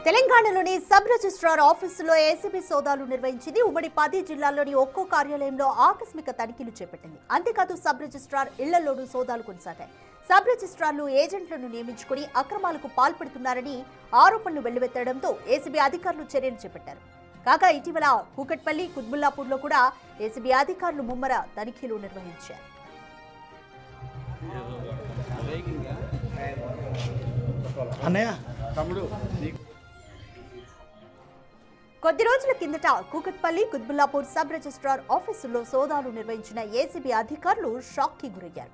తెలంగాణలోని sub registrar ఆఫీసులో ACB సోదాలు నిర్వహించింది. ఉమ్మడి 10 జిల్లాల్లోని ఒక్కో కార్యాలయంలో ఆకస్మిక తనిఖీలు చేపట్టింది. అంతేకాదు సబ్ రిజిస్ట్రార్ ఇళ్లలోనూ సోదాలు కొనసాగాయి. సబ్ రిజిస్ట్రార్లు ఏజెంట్లను నియమించుకుని అక్రమాలకు పాల్పడుతున్నారని ఆరోపణలు వెల్లువెత్తడంతో ఏసీబీ అధికారులు చర్యలు చేపట్టారు. కాగా ఇటీవల కూకట్పల్లి, కుత్బుల్లాపూర్లో కూడా ఏసీబీ అధికారులు ముమ్మర తనిఖీలు నిర్వహించారు. కొద్ది రోజుల కిందట కూకట్పల్లి, కుత్బుల్లాపూర్ సబ్ రిజిస్ట్రార్ ఆఫీసుల్లో సోదాలు నిర్వహించిన ఏసీబీ అధికారులు షాక్ కి గురయ్యారు.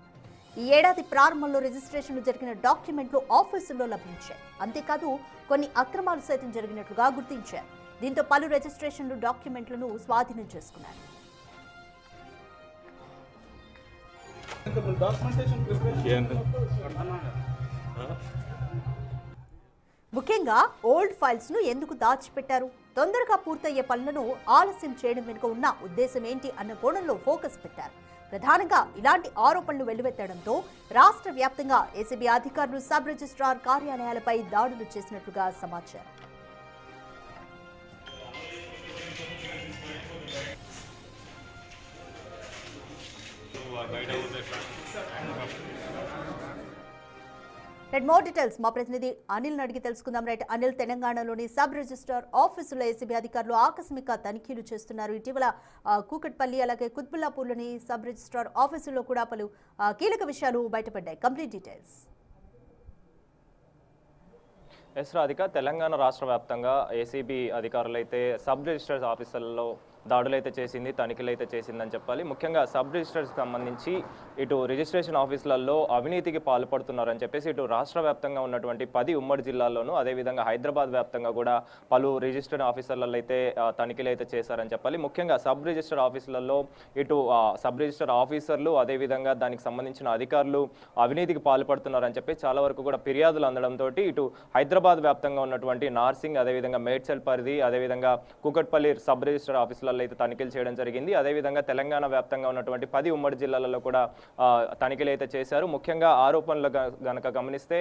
ఈ ఏడాది ప్రారంభంలో రిజిస్ట్రేషన్లు జరిగిన డాక్యుమెంట్లు ఆఫీసుల్లో లభించాయి. అంతేకాదు కొన్ని అక్రమాలు సైతం జరిగినట్లుగా గుర్తించారు. దీంతో పలు రిజిస్ట్రేషన్లు డాక్యుమెంట్లను స్వాధీనం చేసుకున్నారు. ముఖ్యంగా ఓల్డ్ ఫైల్స్ ను ఎందుకు దాచిపెట్టారు, తొందరగా పూర్తయ్యే పనులను ఆలస్యం చేయడం వెనుక ఉన్న ఉద్దేశం ఏంటి అన్న కోణంలో ఫోకస్ పెట్టారు. ప్రధానంగా ఇలాంటి ఆరోపణలు వెల్లువెత్తడంతో రాష్ట్ర వ్యాప్తంగా ఏసీబీ అధికారులు సబ్ రిజిస్ట్రార్ కార్యాలయాలపై దాడులు చేసినట్లుగా సమాచారం. మోర్ డీటెయిల్స్ మా ప్రతినిధి అనిల్ అడిగి తెలుసుకుందాం. రైట్ అనిల్, తెలంగాణలోని సబ్ రిజిస్ట్రార్ ఆఫీసులో ఏసీబీ అధికారులు ఆకస్మిక తనిఖీలు చేస్తున్నారు. ఇటీవల కూకట్పల్లి అలాగే కుత్బుల్లాపూర్లోని సబ్ రిజిస్ట్రార్ ఆఫీసులో కూడా పలు కీలక విషయాలు బయటపడ్డాయి. Complete details. రాధిక, తెలంగాణ రాష్ట్ర వ్యాప్తంగా ఏసీబీ అధికారులైతే సబ్ రిజిస్ట్రార్ ఆఫీసులలో దాడులు అయితే చేసింది, తనిఖీలు అయితే చేసిందని చెప్పాలి. ముఖ్యంగా సబ్ రిజిస్టర్కి సంబంధించి ఇటు రిజిస్ట్రేషన్ ఆఫీసులలో అవినీతికి పాల్పడుతున్నారని చెప్పేసి ఇటు రాష్ట్ర వ్యాప్తంగా ఉన్నటువంటి 10 ఉమ్మడి జిల్లాల్లోనూ అదేవిధంగా హైదరాబాద్ వ్యాప్తంగా కూడా పలు రిజిస్టర్డ్ ఆఫీసర్లలో అయితే తనిఖీలు అయితే చేశారని చెప్పాలి. ముఖ్యంగా సబ్ రిజిస్టర్ ఆఫీసులలో ఇటు సబ్ రిజిస్టర్ ఆఫీసర్లు అదేవిధంగా దానికి సంబంధించిన అధికారులు అవినీతికి పాల్పడుతున్నారని చెప్పి చాలా వరకు కూడా ఫిర్యాదులు అందడంతో ఇటు హైదరాబాద్ వ్యాప్తంగా ఉన్నటువంటి నార్సింగ్ అదేవిధంగా మేడ్చల్ పరిధి అదేవిధంగా కూకట్పల్లి సబ్ రిజిస్టర్ ఆఫీసులలో అయితే తనిఖీలు చేయడం జరిగింది. అదేవిధంగా తెలంగాణ వ్యాప్తంగా ఉన్నటువంటి 10 ఉమ్మడి జిల్లాలలో కూడా తనిఖీలు అయితే చేశారు. ముఖ్యంగా ఆరోపణలు గనక గమనిస్తే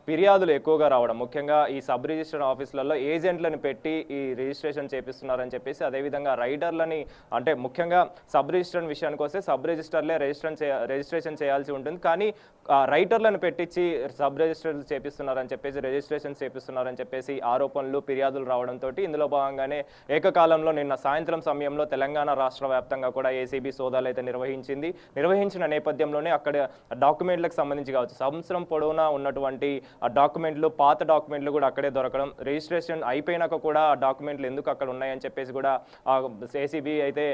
ఫిర్యాదులు ఎక్కువగా రావడం, ముఖ్యంగా ఈ సబ్ రిజిస్టర్ ఆఫీసులలో ఏజెంట్లను పెట్టి ఈ రిజిస్ట్రేషన్ చేపిస్తున్నారని చెప్పేసి అదేవిధంగా రైడర్లని అంటే ముఖ్యంగా సబ్ రిజిస్టర్ విషయానికి వస్తే సబ్ రిజిస్టర్లే రిజిస్ట్రేషన్ చేయాల్సి ఉంటుంది. కానీ రైటర్లను పెట్టించి సబ్ రిజిస్టర్ చేపిస్తున్నారని చెప్పేసి రిజిస్ట్రేషన్ చేపిస్తున్నారని చెప్పేసి ఆరోపణలు ఫిర్యాదులు రావడంతో ఇందులో భాగంగానే ఏకకాలంలో నిన్న సాయంత్రం సమయంలో తెలంగాణ రాష్ట్ర వ్యాప్తంగా కూడా ఏసీబీ సోదాలు అయితే నిర్వహించిన నేపథ్యంలోనే అక్కడ డాక్యుమెంట్లకు సంబంధించి కావచ్చు సంవత్సరం పొడవునా ఉన్నటువంటి ఆ డాక్యుమెంట్లు పాత డాక్యుమెంట్లు కూడా అక్కడే దొరకడం, రిజిస్ట్రేషన్ అయిపోయినాక కూడా ఆ డాక్యుమెంట్లు ఎందుకు అక్కడ ఉన్నాయని చెప్పేసి కూడా ఏసీబీ అయితే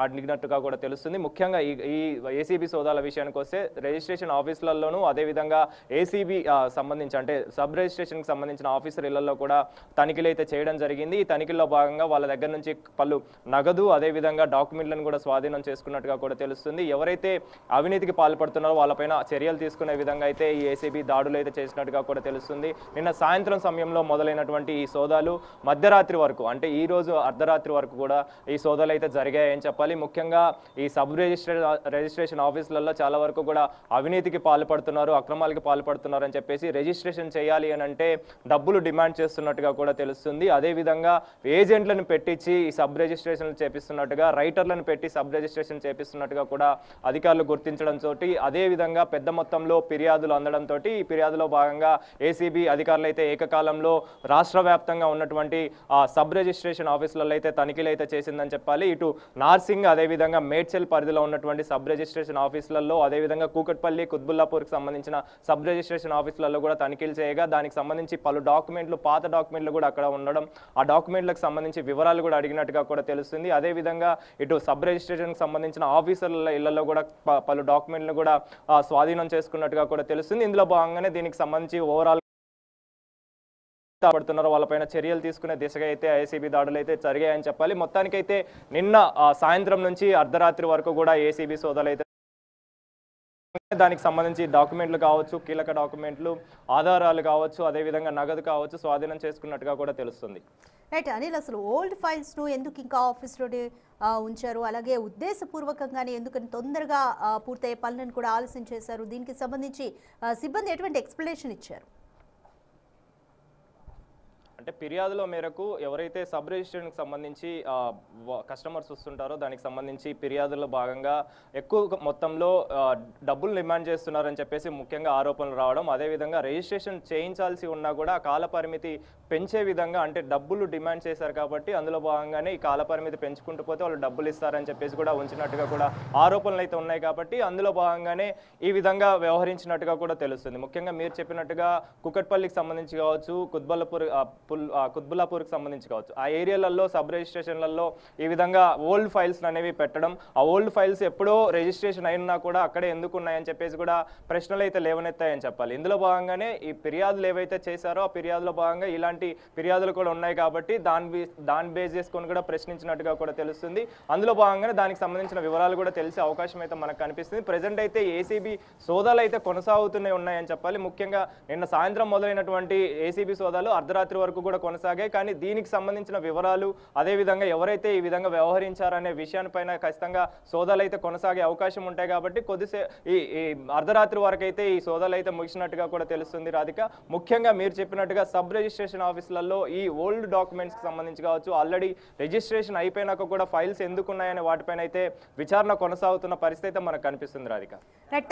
అడిగినట్టుగా కూడా తెలుస్తుంది. ముఖ్యంగా ఈ ఏసీబీ సోదాల విషయానికి వస్తే రిజిస్ట్రేషన్ ఆఫీసులలోనూ అదేవిధంగా ఏసీబీ సంబంధించి అంటే సబ్ రిజిస్ట్రేషన్కి సంబంధించిన ఆఫీసర్ ఇళ్లలో కూడా తనిఖీలు అయితే చేయడం జరిగింది. ఈ తనిఖీల్లో భాగంగా వాళ్ళ దగ్గర నుంచి పలు నగదు అదేవిధంగా డాక్యుమెంట్లను కూడా స్వాధీనం చేసుకున్నట్టుగా కూడా తెలుస్తుంది. ఎవరైతే అవినీతికి పాల్పడుతున్నారో వాళ్ళపైన చర్యలు తీసుకునే విధంగా అయితే ఈ ఏసీబీ దాడులు అయితే చేసినట్టుగా కూడా తెలుస్తుంది. నిన్న సాయంత్రం సమయంలో మొదలైనటువంటి ఈ సోదాలు మధ్యరాత్రి వరకు అంటే ఈ రోజు అర్ధరాత్రి వరకు కూడా ఈ సోదాలు అయితే జరిగాయని చెప్పాలి. ముఖ్యంగా ఈ సబ్ రిజిస్ట్రేషన్ ఆఫీసులలో చాలా వరకు కూడా అవినీతికి పాల్పడుతున్నారు, అక్రమాలకి పాల్పడుతున్నారు అని చెప్పేసి రిజిస్ట్రేషన్ చేయాలి అని అంటే డబ్బులు డిమాండ్ చేస్తున్నట్టుగా కూడా తెలుస్తుంది. అదేవిధంగా ఏజెంట్లను పెట్టించి ఈ సబ్ రిజిస్ట్రేషన్లు చేపిస్తున్నట్టుగా రైటర్లను పెట్టి సబ్ రిజిస్ట్రేషన్ చేపిస్తున్నట్టుగా కూడా అధికారులు గుర్తించడంతో అదేవిధంగా పెద్ద మొత్తంలో ఫిర్యాదులు అందడంతో ఈ ఫిర్యాదులో భాగంగా ఏసీబీ అధికారులు అయితే ఏకకాలంలో రాష్ట్ర వ్యాప్తంగా ఉన్నటువంటి సబ్ రిజిస్ట్రేషన్ ఆఫీసులలో అయితే తనిఖీలు అయితే చేసిందని చెప్పాలి. ఇటు నార్సింగ్ అదేవిధంగా మేడ్చల్ పరిధిలో ఉన్నటువంటి సబ్ రిజిస్ట్రేషన్ ఆఫీసులలో అదేవిధంగా కూకట్పల్లి, కుత్బుల్లాపూర్కి సంబంధించిన సబ్ రిజిస్ట్రేషన్ ఆఫీసులలో కూడా తనిఖీలు చేయగా దానికి సంబంధించి పలు డాక్యుమెంట్లు పాత డాక్యుమెంట్లు కూడా అక్కడ ఉండడం, ఆ డాక్యుమెంట్లకు సంబంధించి వివరాలు కూడా అడిగినట్టుగా కూడా తెలుస్తుంది. అదేవిధంగా ఇటు సబ్ రిజిస్ట్రేషన్కి సంబంధించిన ఆఫీసర్ల ఇళ్లలో కూడా పలు డాక్యుమెంట్లు కూడా స్వాధీనం చేసుకున్నట్టుగా కూడా తెలుస్తుంది. ఇందులో భాగంగానే దీనికి సంబంధించి ఓవరాల్ పడుతున్నారో వాళ్ళపైన చర్యలు తీసుకునే దిశగా అయితే ఏసీబీ దాడులు అయితే జరిగాయని చెప్పాలి. మొత్తానికైతే నిన్న సాయంత్రం నుంచి అర్ధరాత్రి వరకు కూడా ఏసీబీ సోదాలు అయితే దానికి సంబంధించి డాక్యుమెంట్లు కావచ్చు, కీలక డాక్యుమెంట్లు, ఆధారాలు కావచ్చు, అదేవిధంగా నగదు కావచ్చు స్వాధీనం చేసుకున్నట్టుగా కూడా తెలుస్తుంది. రైట్ అనిల్, అసలు ఓల్డ్ ఫైల్స్ ను ఎందుకు ఇంకా ఆఫీస్లోనే ఉంచారు, అలాగే ఉద్దేశపూర్వకంగానే ఎందుకని తొందరగా పూర్తయ్యే పనులను కూడా ఆలస్యం చేశారు, దీనికి సంబంధించి సిబ్బంది ఎటువంటి ఎక్స్ప్లెనేషన్ ఇచ్చారు? అంటే ఫిర్యాదుల మేరకు ఎవరైతే సబ్ రిజిస్ట్రేషన్కి సంబంధించి కస్టమర్స్ వస్తుంటారో దానికి సంబంధించి ఫిర్యాదుల్లో భాగంగా ఎక్కువ మొత్తంలో డబ్బులు డిమాండ్ చేస్తున్నారని చెప్పేసి ముఖ్యంగా ఆరోపణలు రావడం, అదేవిధంగా రిజిస్ట్రేషన్ చేయించాల్సి ఉన్నా కూడా కాల పరిమితి పెంచే విధంగా అంటే డబ్బులు డిమాండ్ చేశారు కాబట్టి అందులో భాగంగానే ఈ కాల పరిమితి పెంచుకుంటూ పోతే వాళ్ళు డబ్బులు ఇస్తారని చెప్పేసి కూడా ఉంచినట్టుగా కూడా ఆరోపణలు అయితే ఉన్నాయి కాబట్టి అందులో భాగంగానే ఈ విధంగా వ్యవహరించినట్టుగా కూడా తెలుస్తుంది. ముఖ్యంగా మీరు చెప్పినట్టుగా కుకట్పల్లికి సంబంధించి కావచ్చు, కుత్బుల్లాపూర్కి సంబంధించి కావచ్చు, ఆ ఏరియాలలో సబ్ రిజిస్ట్రేషన్లలో ఈ విధంగా ఓల్డ్ ఫైల్స్ అనేవి పెట్టడం, ఆ ఓల్డ్ ఫైల్స్ ఎప్పుడో రిజిస్ట్రేషన్ అయినా కూడా అక్కడే ఎందుకు ఉన్నాయని చెప్పేసి కూడా ప్రశ్నలు అయితే లేవనెత్తాయని చెప్పాలి. ఇందులో భాగంగానే ఈ ఫిర్యాదులు ఏవైతే చేశారో ఆ ఫిర్యాదులో భాగంగా ఇలాంటి ఫిర్యాదులు కూడా ఉన్నాయి కాబట్టి దాన్ని బేస్ చేసుకొని కూడా ప్రశ్నించినట్టుగా కూడా తెలుస్తుంది. అందులో భాగంగానే దానికి సంబంధించిన వివరాలు కూడా తెలిసే అవకాశం అయితే మనకు కనిపిస్తుంది. ప్రజెంట్ అయితే ఏసీబీ సోదాలు అయితే కొనసాగుతూనే ఉన్నాయని చెప్పాలి. ముఖ్యంగా నిన్న సాయంత్రం మొదలైనటువంటి ఏసీబీ సోదాలు అర్ధరాత్రి వరకు కూడా కొనసాగాయి. కానీ దీనికి సంబంధించిన వివరాలు, అదేవిధంగా ఎవరైతే ఈ విధంగా వ్యవహరించారనే విషయానిపైన ఖచ్చితంగా సోదాలు అయితే కొనసాగే అవకాశం ఉంటాయి కాబట్టి ఈ అర్ధరాత్రి వరకు అయితే ఈ సోదాలు అయితే ముగిసినట్టుగా కూడా తెలుస్తుంది. రాధిక, ముఖ్యంగా మీరు చెప్పినట్టుగా సబ్ రిజిస్ట్రేషన్ ఆఫీసులలో ఈ ఓల్డ్ డాక్యుమెంట్స్కి సంబంధించి కావచ్చు, ఆల్రెడీ రిజిస్ట్రేషన్ అయిపోయినాక కూడా ఫైల్స్ ఎందుకున్నాయనే వాటిపైన అయితే విచారణ కొనసాగుతున్న పరిస్థితి మనకు కనిపిస్తుంది. Radhika,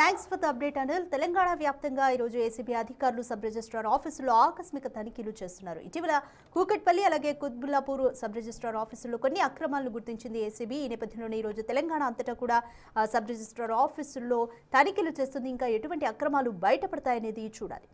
thanks for the update Anil. Telangana వ్యాప్తంగా ఈరోజు ఏసీబీ అధికారులు సబ్ రిజిస్ట్రార్ ఆఫీసులో ఆకస్మిక తనిఖీలు చేస్తున్నారు. ఇటీవల కూకట్పల్లి అలాగే కుత్బుల్లాపూర్ సబ్ రిజిస్ట్రార్ ఆఫీసుల్లో కొన్ని అక్రమాలను గుర్తించింది ఏసీబీ. ఈ నేపథ్యంలోనే ఈరోజు తెలంగాణ అంతటా కూడా సబ్ రిజిస్ట్రార్ ఆఫీసుల్లో తనిఖీలు చేస్తుంది. ఇంకా ఎటువంటి అక్రమాలు బయటపడతాయనేది చూడాలి.